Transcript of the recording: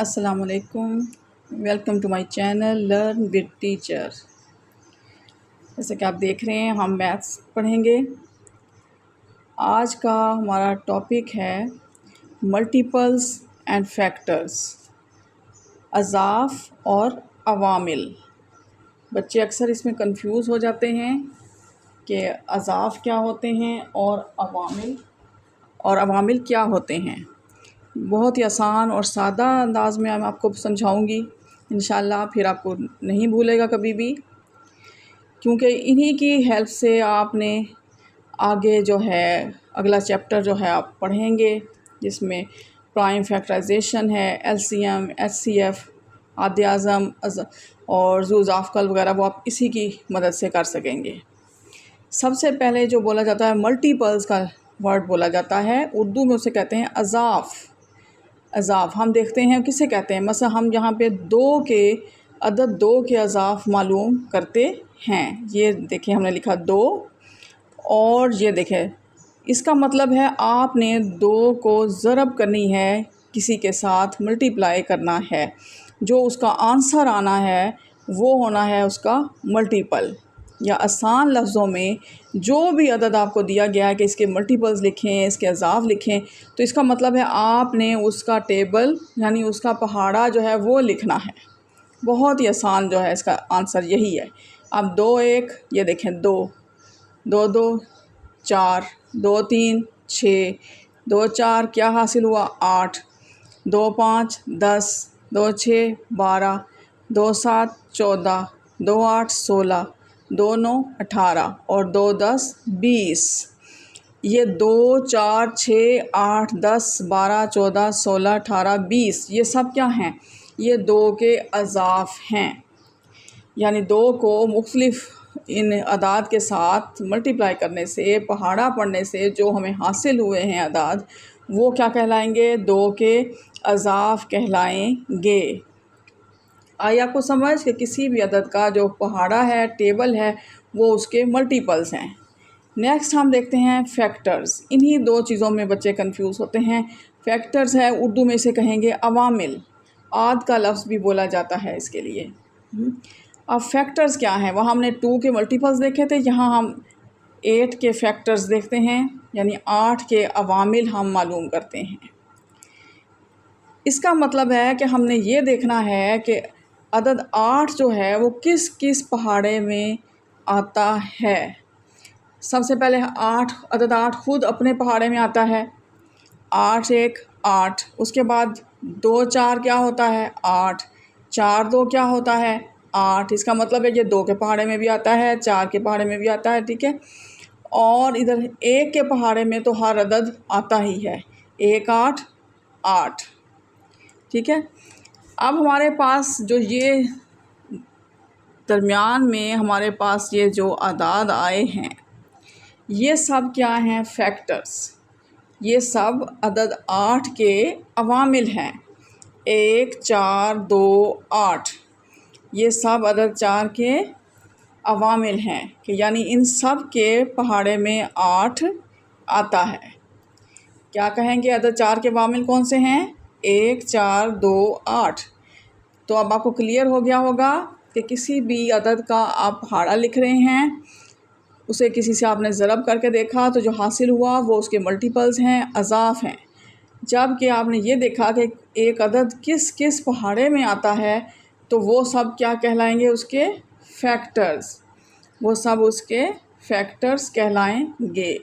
السلام علیکم، welcome to my channel learn with teacher. جیسے کہ آپ دیکھ رہے ہیں ہم میتھس پڑھیں گے۔ آج کا ہمارا ٹاپک ہے ملٹیپلز اینڈ فیکٹرز، اضعاف اور عوامل۔ بچے اکثر اس میں کنفیوز ہو جاتے ہیں کہ اضعاف کیا ہوتے ہیں اور عوامل کیا ہوتے ہیں۔ بہت ہی آسان اور سادہ انداز میں آپ کو سمجھاؤں گی انشاءاللہ، پھر آپ کو نہیں بھولے گا کبھی بھی، کیونکہ انہی کی ہیلپ سے آپ نے آگے جو ہے اگلا چیپٹر جو ہے آپ پڑھیں گے، جس میں prime factorization L, C M H, C F ایف، عاد اعظم اور ذو اضعاف وغیرہ، وہ آپ اسی کی مدد سے کر سکیں گے۔ سب سے پہلے جو بولا جاتا ہے ملٹیپلز کا ورڈ بولا جاتا ہے، اردو میں اسے کہتے ہیں اضعاف۔ اضعاف ہم دیکھتے ہیں کسے کہتے ہیں، مثلا ہم یہاں پہ عدد دو کے اضعاف معلوم کرتے ہیں۔ یہ دیکھیں ہم نے لکھا 2، اور یہ دیکھیں اس کا مطلب ہے آپ نے 2 کو ضرب کرنی ہے، کسی کے ساتھ ملٹیپلائی کرنا ہے، جو اس کا آنسر آنا ہے وہ ہونا ہے اس کا ملٹیپل۔ یا آسان لفظوں میں جو بھی عدد آپ کو دیا گیا ہے کہ اس کے ملٹیپلز لکھیں، اس کے اضعاف لکھیں، تو اس کا مطلب ہے آپ نے اس کا ٹیبل یعنی اس کا پہاڑا جو ہے وہ لکھنا ہے۔ بہت ہی آسان جو ہے اس کا آنسر یہی ہے۔ اب 2 1 یہ دیکھیں 2 2 2 4 2 3 6 2 4 کیا حاصل ہوا 8 2 5 10 2 6 12 2 7 14 2 8 16 2 9 18 اور 2 10 20۔ یہ 2 4 6 8 10 12 14 16 18 20 یہ سب کیا ہیں؟ یہ 2 کے اضعاف ہیں۔ یعنی 2 کو مختلف ان اعداد کے ساتھ ملٹیپلائی کرنے سے، پہاڑا پڑھنے سے جو ہمیں حاصل ہوئے ہیں اعداد، وہ کیا کہلائیں گے؟ 2 کے اضعاف کہلائیں گے۔ آئی آپ کو سمجھ کہ کسی بھی عدد کا جو پہاڑا ہے، ٹیبل ہے، وہ اس کے ملٹیپلز ہیں۔ نیکسٹ ہم دیکھتے ہیں فیکٹرز۔ انہی 2 چیزوں میں بچے کنفیوز ہوتے ہیں۔ فیکٹرز ہے، اردو میں اسے کہیں گے عوامل، عاد کا لفظ بھی بولا جاتا ہے اس کے لیے۔ اب فیکٹرز کیا ہیں؟ وہاں ہم نے 2 کے ملٹیپلز دیکھے تھے، یہاں ہم 8 کے فیکٹرز دیکھتے ہیں، یعنی 8 کے عوامل ہم معلوم کرتے ہیں۔ اس کا مطلب ہے کہ ہم نے یہ دیکھنا ہے کہ عدد 8 جو ہے وہ کس کس پہاڑے میں آتا ہے۔ سب سے پہلے عدد 8 خود اپنے پہاڑے میں آتا ہے، 8 1 8۔ اس کے بعد 2 4 کیا ہوتا ہے 8، 4 2 کیا ہوتا ہے 8۔ اس کا مطلب ہے یہ 2 کے پہاڑے میں بھی آتا ہے، 4 کے پہاڑے میں بھی آتا ہے، ٹھیک ہے۔ اور ادھر 1 کے پہاڑے میں تو ہر عدد آتا ہی ہے، 1 8 8، ٹھیک ہے۔ اب ہمارے پاس جو یہ درمیان میں ہمارے پاس یہ جو اعداد آئے ہیں، یہ سب کیا ہیں؟ فیکٹرز۔ یہ سب عدد 8 کے عوامل ہیں، 1 4 2 8۔ یہ سب عدد 4 کے عوامل ہیں کہ یعنی ان سب کے پہاڑے میں 8 آتا ہے۔ کیا کہیں گے؟ عدد 4 کے عوامل کون سے ہیں؟ 1 4 2 8۔ تو اب آپ کو کلیئر ہو گیا ہوگا کہ کسی بھی عدد کا آپ پہاڑا لکھ رہے ہیں، اسے کسی سے آپ نے ضرب کر کے دیکھا تو جو حاصل ہوا وہ اس کے ملٹیپلز ہیں، اضعاف ہیں۔ جب کہ آپ نے یہ دیکھا کہ ایک عدد کس کس پہاڑے میں آتا ہے، تو وہ سب کیا کہلائیں گے؟ اس کے فیکٹرز۔ وہ سب اس کے فیکٹرز کہلائیں گے۔